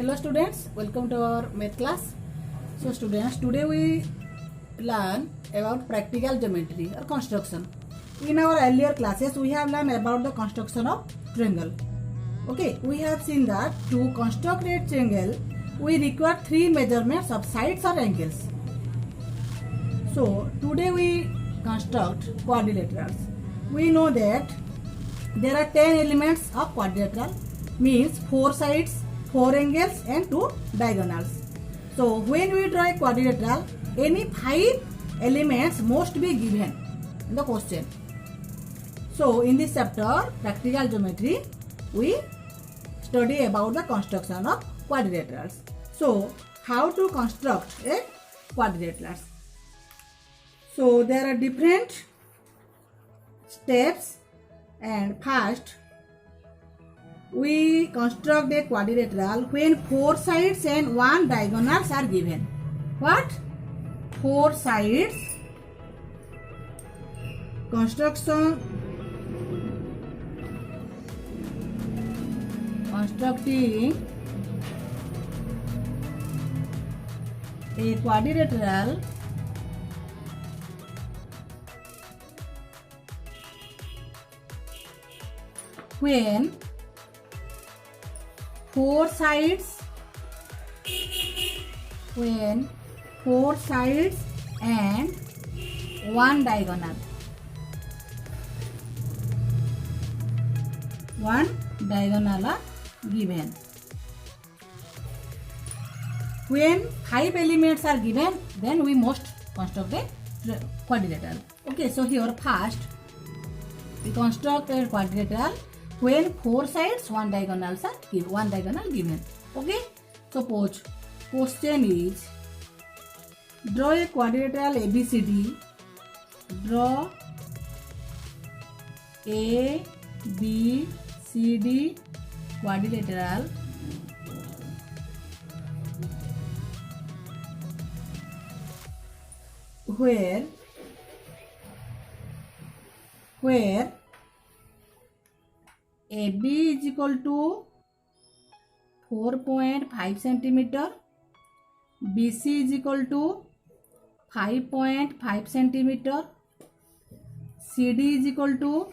Hello students, welcome to our math class. So students, today we learn about practical geometry or construction. In our earlier classes we have learned about the construction of triangle. Okay, we have seen that to construct a triangle we require three measurements of sides or angles. So today we construct quadrilaterals. We know that there are 10 elements of quadrilateral, means 4 sides, 4 angles and 2 diagonals. So when we draw a quadrilateral, any 5 elements must be given in the question. So in this chapter, practical geometry, we study about the construction of quadrilaterals. So how to construct a quadrilateral? So there are different steps, and first we construct a quadrilateral when 4 sides and 1 diagonals are given. What? 4 sides. Constructing a quadrilateral when 4 sides and 1 diagonal. One diagonal are given. When 5 elements are given, then we must construct a quadrilateral. Okay, so here first we construct a quadrilateral when 4 sides, 1 diagonal given. Okay, suppose question is draw a quadrilateral ABCD. Draw ABCD quadrilateral where AB is equal to 4.5 centimeter, BC is equal to 5.5 centimeter, CD is equal to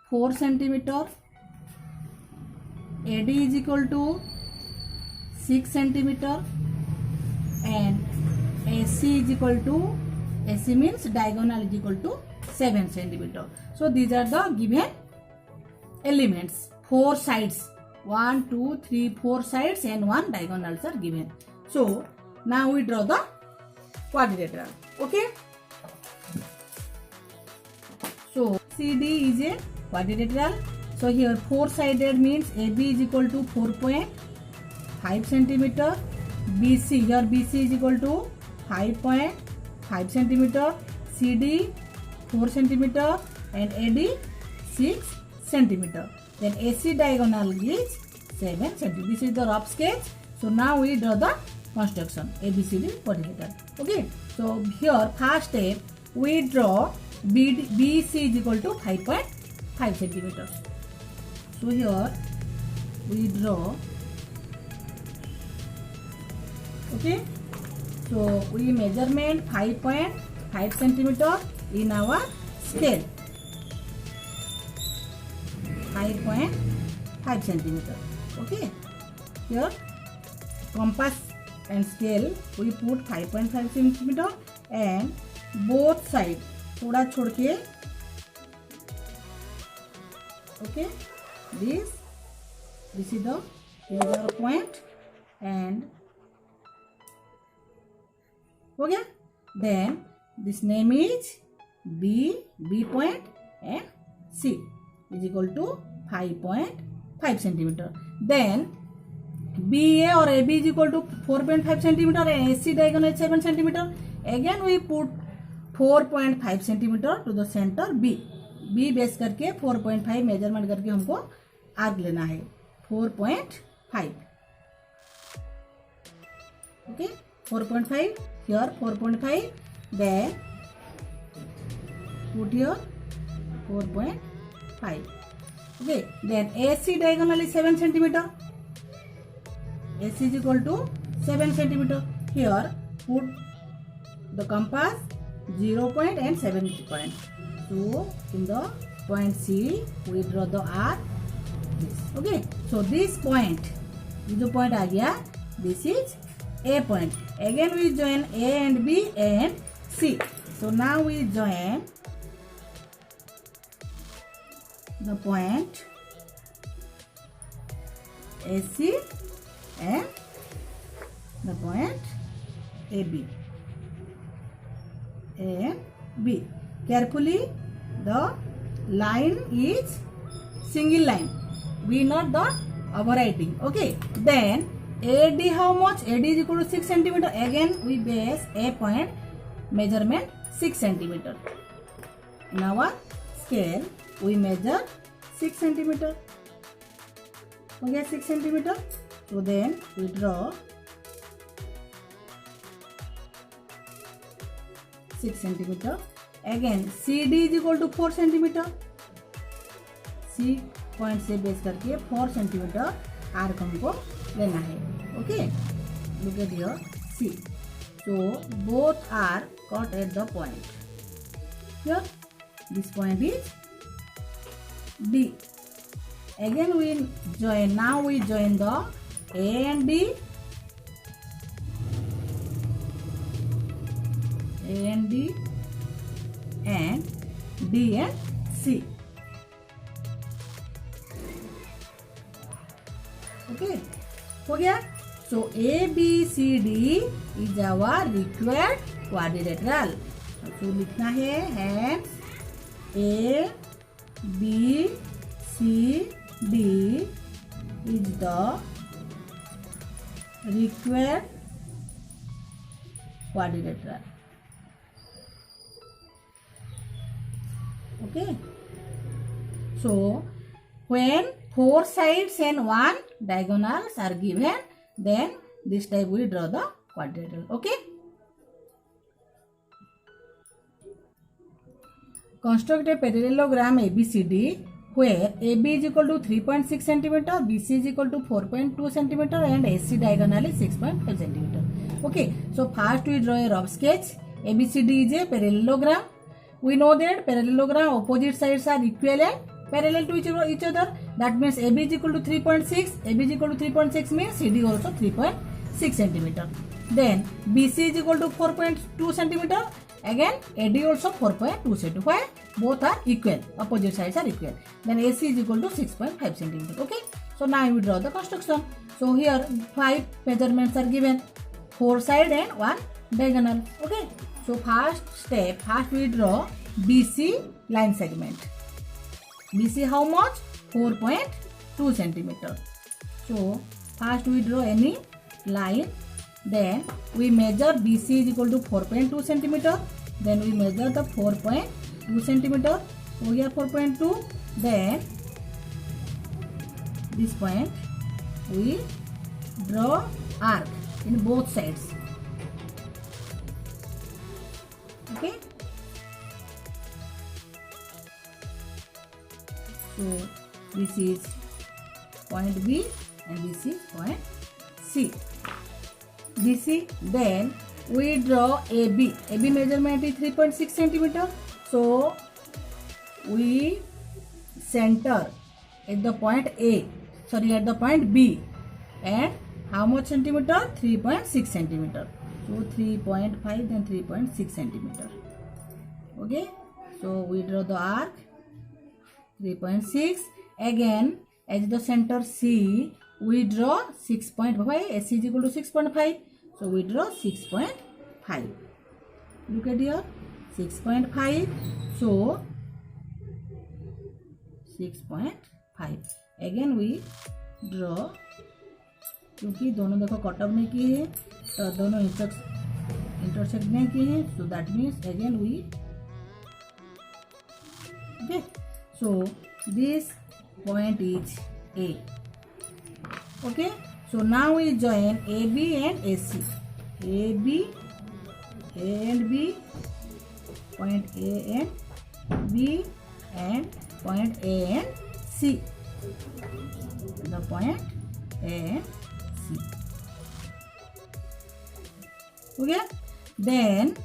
4 centimeter, AD is equal to 6 centimeter, and AC is equal to, AC means diagonal is equal to 7 centimeter. So these are the given elements. 4 sides, 1, 2, 3, 4 sides and 1 diagonals are given. So now we draw the quadrilateral. Okay. So CD is a quadrilateral. So here 4 sided means AB is equal to 4.5 centimeter. BC, here BC is equal to 5.5 centimeter. CD 4 centimeter and AD 6 centimeter. Then AC diagonal is 7 centimeter. This is the rough sketch. So now we draw the construction ABCD quadrilateral. Okay. So here first step we draw BC is equal to 5.5 centimeters. So here we draw. Okay. So we measurement 5.5 centimeter in our scale. 5.5 centimeter. Okay. Here compass and scale we put 5.5 centimeter and both side थोड़ा छोड़ के. Okay. This is the major point and okay. Then this name is B point and C is equal to 5.5 centimeter. Then BA or AB is equal to 4.5 centimeter and AC diagonal is 7 centimeter. Again we put 4.5 centimeter to the center B. B base करके 4.5 measurement करके हमको arc लेना है 4.5. Okay, 4.5 here 4.5. Then put here 4.5. Okay, then AC diagonal is 7 centimeter. AC is equal to 7 centimeter. Here put the compass 0 point and 7 point. So in the point C we draw the arc. This. Okay. So this point, ये जो point आ गया, this is A point. Again we join A and B and C. So now we join the point AC and the point AB. A and B. Carefully, the line is single line. We not the overwriting. Okay. Then AD how much? AD is equal to 6 centimeter. Again we base A point measurement 6 centimeter. In our scale we measure 6 centimeter. Okay, 6 centimeter. So then we draw 6 centimeter. Again CD is equal to 4 centimeter. C point से base करके 4 centimetre arc हमको लेना है. Okay, look at here C. So both are cut at the point. Here this point is D. Again we join. Now we join the A and D. A and D and D and C. Okay, हो गया. So A B C D is our required quadrilateral. तो लिखना है hence A B C D is the required quadrilateral. Okay, so when 4 sides and 1 diagonals are given, then this type we draw the quadrilateral. Okay, construct a parallelogram ABCD where AB is equal to 3.6 centimeter, BC is equal to 4.2 centimeter and AC diagonal is 6.5 centimeter. Okay, so first we draw a rough sketch. ABCD is a parallelogram. We know that parallelogram opposite sides are equivalent, parallel to each other. That means AB is equal to 3.6. AB is equal to 3.6 means CD also 3.6 centimeter. Then BC is equal to 4.2 centimeter. Again AD also 4.2 centimeter. Why? Both are equal. Opposite sides are equal. Then AC is equal to 6.5 centimeter. Okay. So now we draw the construction. So here 5 measurements are given. 4 side and 1 diagonal. Okay. So first we draw BC line segment. BC how much? 4.2 centimeter. So first we draw any line. Then we measure BC is equal to 4.2 centimeter. Then we measure the 4.2 centimeter. So here 4.2. Then this point we draw arc in both sides. Okay. So this is point B and this is point C. BC. Then we draw AB. AB measurement is 3.6 centimeter. So we center at the point A. Sorry, at the point B. And how much centimeter? 3.6 centimeter. So 3.5 then 3.6 centimeter. Okay. So we draw the arc 3.6. Again, as the center C, we draw 6.5. AC is equal to 6.5. So we draw 6.5. Look at here, 6.5. So 6.5. Again we draw, क्योंकि दोनों देखो cut off नहीं किए हैं तो दोनों intersect नहीं किए हैं. So that means again we, okay. So this point is A. Okay. So now we join AB and AC. AB, A and B, point A and B, and point A and C. The point A and C. हो गया. Then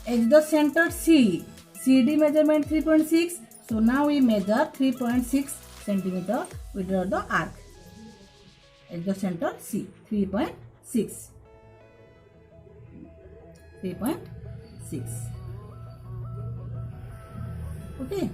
at the center C, CD measurement 3.6. So now we measure 3.6 centimeter. We draw the arc at the center C, 3.6. 3.6. Okay.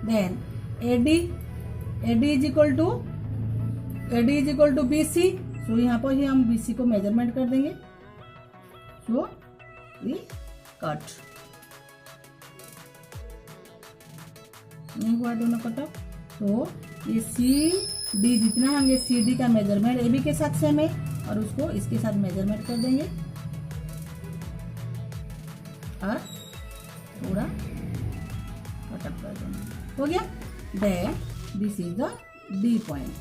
Then AD is equal to BC. So यहाँ पर ही हम BC को measurement कर देंगे. So we cut. नहीं हुआ दोनों cut up. तो ये CD जितना हम ये CD का मेजरमेंट AB के साथ सेम है और उसको इसके साथ मेजरमेंट कर देंगे और पूरा कटअप कर देंगे. हो गया. Then this is the D point.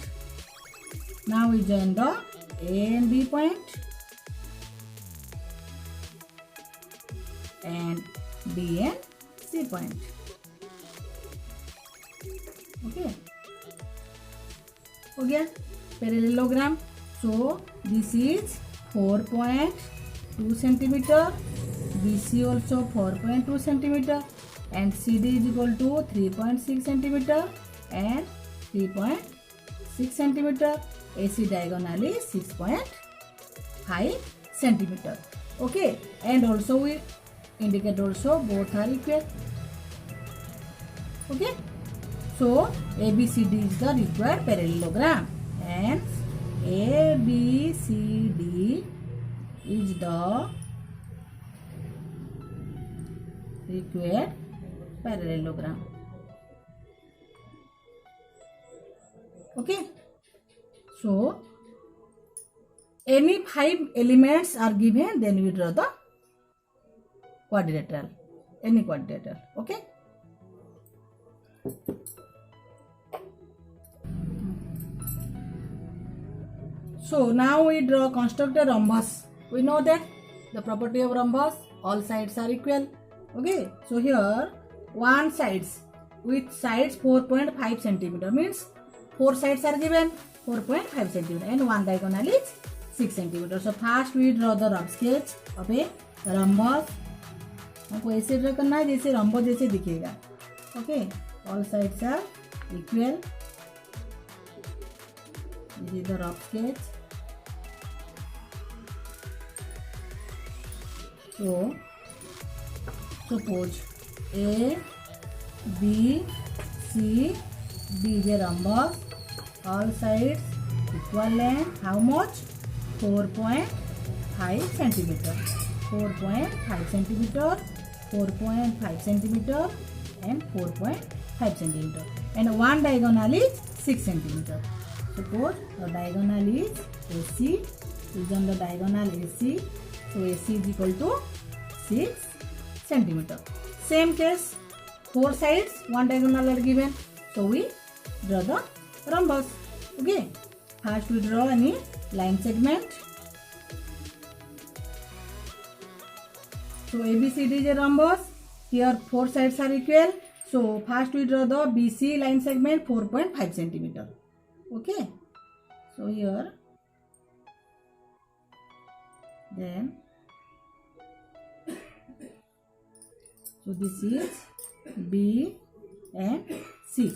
Now we join the A and B point and B and C point. Okay. हो गया. Parallelogram. So this is 4.2 centimeter. BC also 4.2 centimeter and CD is equal to 3.6 centimeter and 3.6 centimeter. AC diagonal is 6.5 centimeter. Okay. And also we indicate also both are equal. Okay. So ABCD is the required parallelogram and ABCD is the required parallelogram. Okay. So any 5 elements are given, then we draw the quadrilateral, any quadrilateral. Okay. So now we draw construct a rhombus. We know that the property of rhombus, all sides are equal. Okay. So here one sides with sides 4.5 centimeter means 4 sides are given 4.5 centimeter and one diagonal is 6 centimeter. So first we draw the rough sketch of a rhombus. हमको ऐसे draw करना है जैसे rhombus जैसे दिखेगा. Okay. All sides are equal. This is the rough sketch. So suppose A, B, C, D is a rhombus. All sides equal length. How much? 4.5 centimeter. 4.5 centimeter. 4.5 centimeter and 4.5 centimeter. And one diagonal is 6 centimeter. Suppose the diagonal is AC. Is on the diagonal AC. So AC is equal to 6 centimeter. Same case, 4 sides, one diagonal are given. So we draw the rhombus. Okay. First we draw any line segment. So ABCD is a rhombus. Here 4 sides are equal. So first we draw the BC line segment 4.5 centimeter. Okay. So here, then, so this is B and C.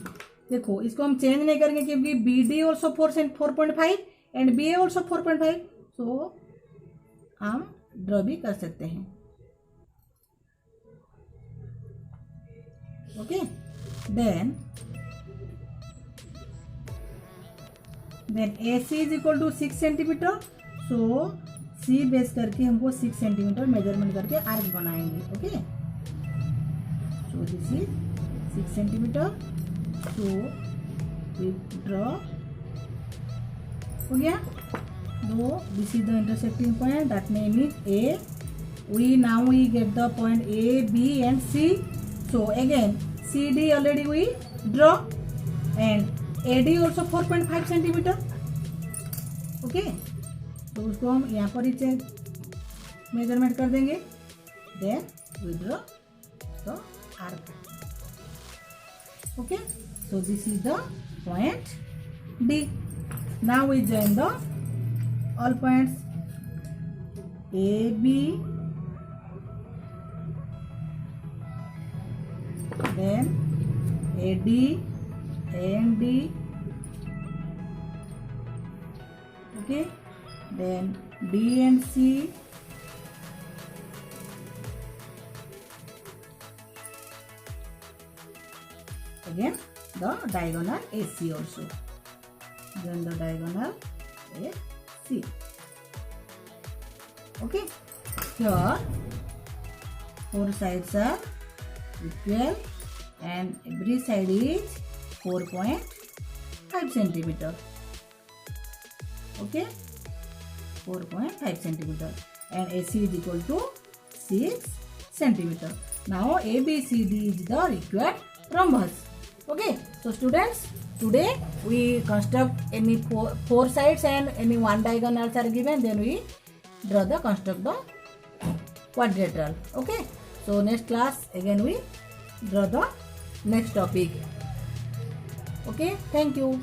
देखो इसको हम change नहीं करेंगे क्योंकि BD also 4.5 and BA also 4.5. So हम draw भी कर सकते हैं. Okay. Then AC is equal to 6 centimeter. So C base करके हमको 6 सेंटीमीटर मेजरमेंट करके आर्क बनाएंगे. Okay. So this is 6 centimeter. So we draw. हो गया. So this is the intersecting point. That name is A. We get the point A, B and C. So again CD already we draw and AD also 4.5 centimeter. Okay. तो उसको हम यहाँ पर ही measurement कर देंगे. Then we draw the arc. Okay. So this is the point D. Now we join the all points. AB, then AD, AND, okay, then B and C, again the diagonal AC also, then the diagonal AC. Okay, here four sides are equal and every side is 4.5 centimeter. Okay, 4.5 centimeter, and AC is equal to 6 centimeter. Now ABCD is the required rhombus. Okay, so students, today we construct any four sides and any one diagonals are given, then we construct the quadrilateral. Okay, so next class again we draw the next topic. Okay, thank you.